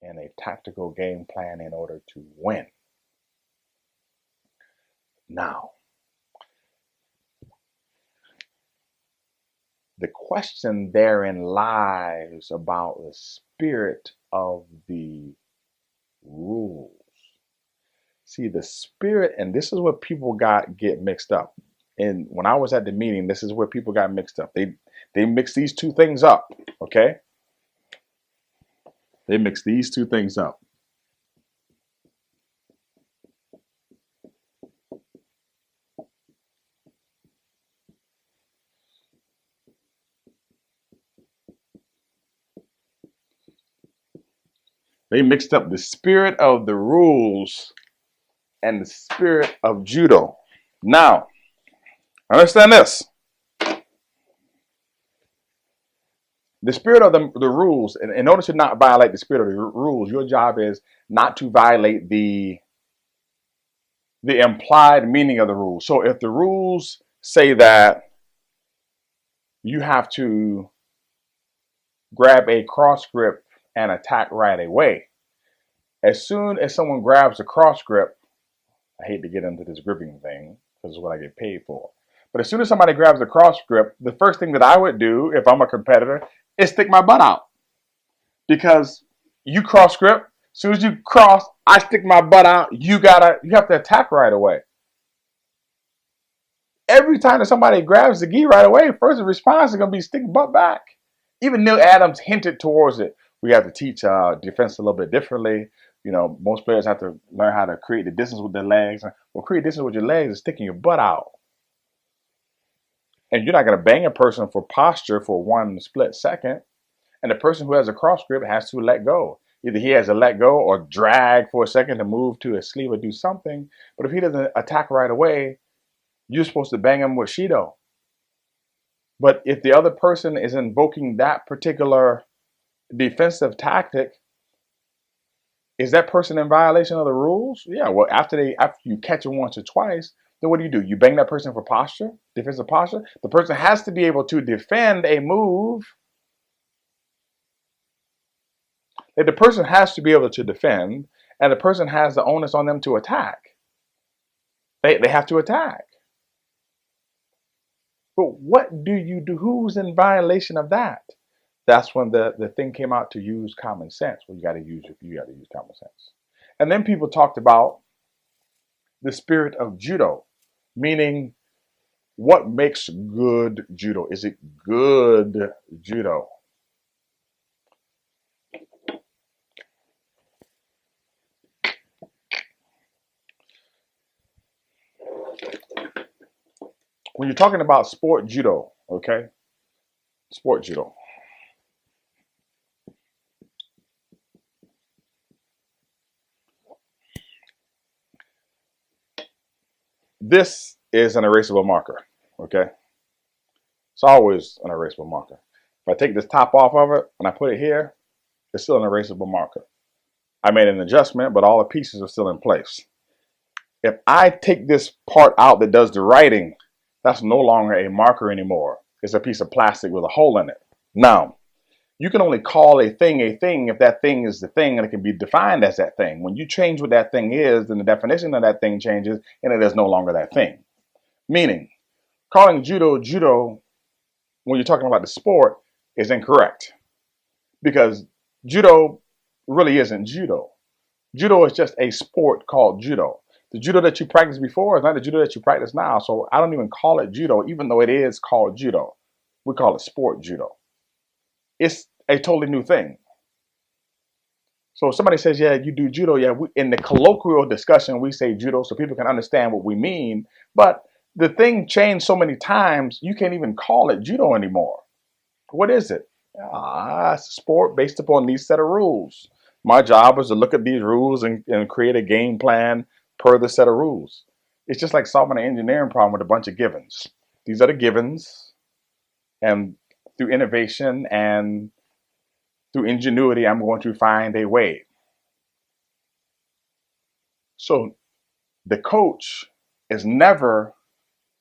and a tactical game plan in order to win. Now, the question therein lies about the spirit of the rules. See, the spirit, and this is what people get mixed up. And when I was at the meeting, this is where people got mixed up. They mix these two things up, okay? They mix these two things up. They mixed up the spirit of the rules and the spirit of judo. Now, understand this. The spirit of the rules, in order to not violate the spirit of the rules, your job is not to violate the implied meaning of the rules. So if the rules say that you have to grab a cross grip and attack right away, as soon as someone grabs a cross grip, I hate to get into this gripping thing because it's what I get paid for. But as soon as somebody grabs a cross grip, the first thing that I would do if I'm a competitor is stick my butt out. Because you cross grip, as soon as you cross, I stick my butt out, you have to attack right away. Every time that somebody grabs the gi right away, first response is going to be stick butt back. Even Neil Adams hinted towards it. We have to teach defense a little bit differently. You know, most players have to learn how to create the distance with their legs. Well, create distance with your legs is sticking your butt out. And you're not going to bang a person for posture for one split second. And the person who has a cross grip has to let go. Either he has to let go or drag for a second to move to his sleeve or do something. But if he doesn't attack right away, you're supposed to bang him with Shido. But if the other person is invoking that particular defensive tactic, is that person in violation of the rules? Yeah, well, after you catch them once or twice, then what do? You bang that person for posture, defensive posture? The person has to be able to defend a move. The person has to be able to defend, and the person has the onus on them to attack. They have to attack. But what do you do? Who's in violation of that? That's when the thing came out to use common sense. Well, you got to use common sense. And then people talked about the spirit of judo, meaning what makes good judo? Is it good judo? When you're talking about sport judo, okay? Sport judo. This is an erasable marker, okay? It's always an erasable marker. If I take this top off of it and I put it here, it's still an erasable marker. I made an adjustment, but all the pieces are still in place. If I take this part out that does the writing, that's no longer a marker anymore. It's a piece of plastic with a hole in it. Now, you can only call a thing if that thing is the thing and it can be defined as that thing. When you change what that thing is, then the definition of that thing changes and it is no longer that thing. Meaning, calling judo when you're talking about the sport is incorrect. Because judo really isn't judo. Judo is just a sport called judo. The judo that you practiced before is not the judo that you practice now. So I don't even call it judo, even though it is called judo. We call it sport judo. It's a totally new thing. So if somebody says, yeah, you do judo. Yeah, in the colloquial discussion, we say judo so people can understand what we mean. But the thing changed so many times, you can't even call it judo anymore. What is it? It's a sport based upon these set of rules. My job is to look at these rules and create a game plan per the set of rules. It's just like solving an engineering problem with a bunch of givens. These are the givens, and through innovation and through ingenuity, I'm going to find a way. So the coach is never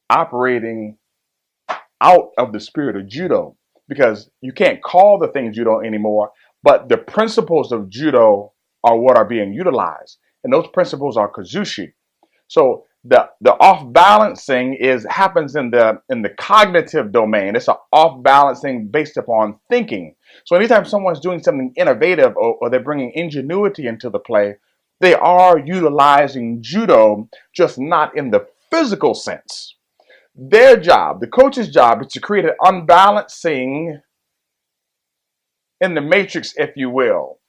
operating out of the spirit of judo, because you can't call the thing judo anymore but the principles of judo are what are being utilized. And those principles are kazushi. So the off balancing happens in the cognitive domain. It's an off balancing based upon thinking. So anytime someone's doing something innovative or they're bringing ingenuity into the play, they are utilizing judo, just not in the physical sense. Their job, the coach's job, is to create an unbalancing in the matrix, if you will.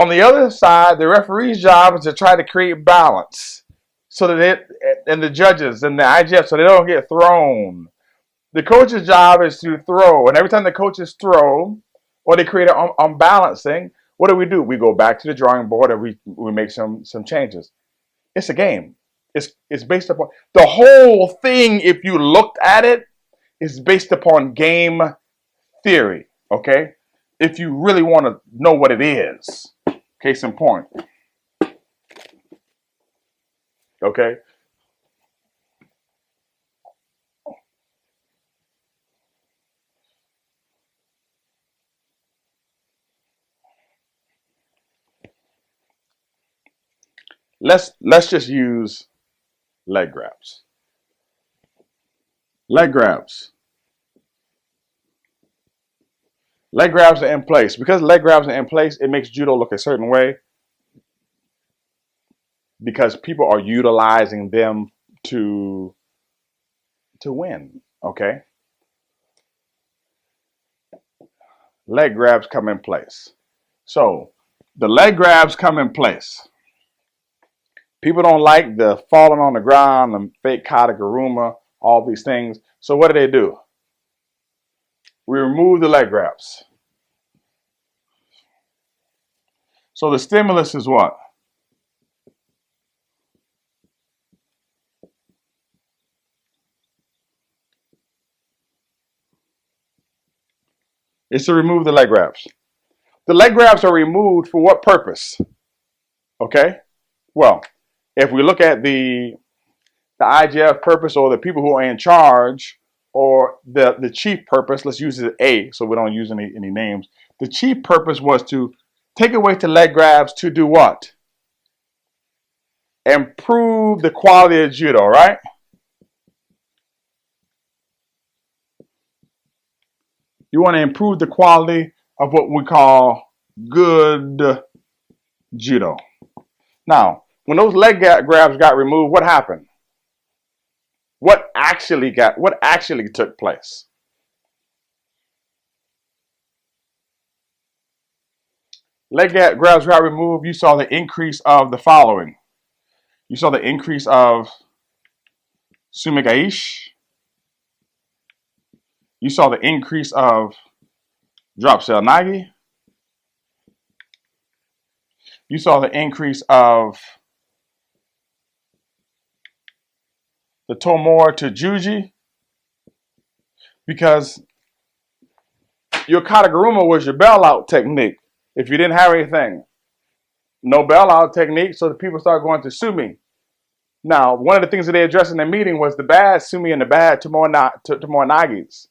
On the other side, the referee's job is to try to create balance, so that and the judges and the IGF, so they don't get thrown. The coach's job is to throw, and every time the coaches throw or they create an unbalancing, what do? We go back to the drawing board and we make some changes. It's a game. It's based upon the whole thing. If you looked at it, is based upon game theory. Okay, if you really want to know what it is, case in point. Okay. Let's just use leg grabs. Leg grabs. Leg grabs are in place. Because leg grabs are in place, it makes judo look a certain way because people are utilizing them to win. Okay? Leg grabs come in place. So the leg grabs come in place. People don't like the falling on the ground, the fake kataguruma, all these things. So what do? We remove the leg grabs. So the stimulus is what? It's to remove the leg grabs. The leg grabs are removed for what purpose? Okay? Well, if we look at the IGF purpose, or the people who are in charge, or the chief purpose, let's use it A so we don't use any names. The chief purpose was to take away the leg grabs to do what? Improve the quality of judo, right? You want to improve the quality of what we call good judo. Now, when those leg grabs got removed, what happened? What actually took place? Leg grabs got removed. You saw the increase of the following. You saw the increase of sumigaishi. You saw the increase of drop cell nagi. You saw the increase of the tomor to juji, because your kataguruma was your bailout technique. If you didn't have anything, no bailout technique, so the people started going to sumi. Now, one of the things that they addressed in the meeting was the bad sumi and the bad tomor nagis.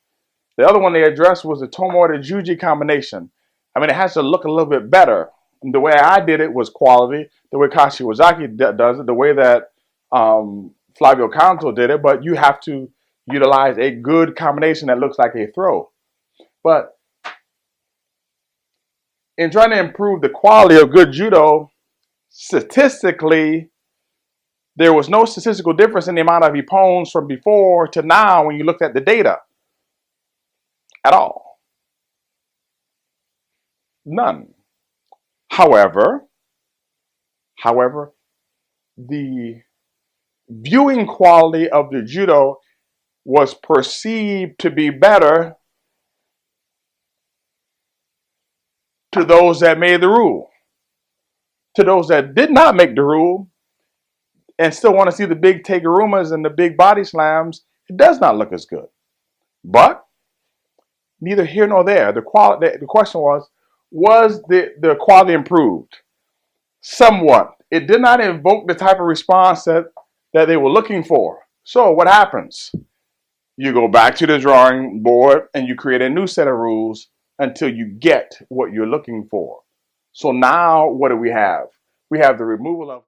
The other one they addressed was the tomor to juji combination. I mean, it has to look a little bit better. And the way I did it was quality. The way Kashiwazaki does it, the way that Flavio Canto did it, but you have to utilize a good combination that looks like a throw. But in trying to improve the quality of good judo, statistically, there was no statistical difference in the amount of ippons from before to now when you looked at the data at all. None. However, the viewing quality of the judo was perceived to be better to those that made the rule. To those that did not make the rule and still want to see the big tegurumas and the big body slams, it does not look as good. But neither here nor there. The question was the quality improved? Somewhat. It did not invoke the type of response that they were looking for. So what happens? You go back to the drawing board and you create a new set of rules until you get what you're looking for. So now what do we have? We have the removal of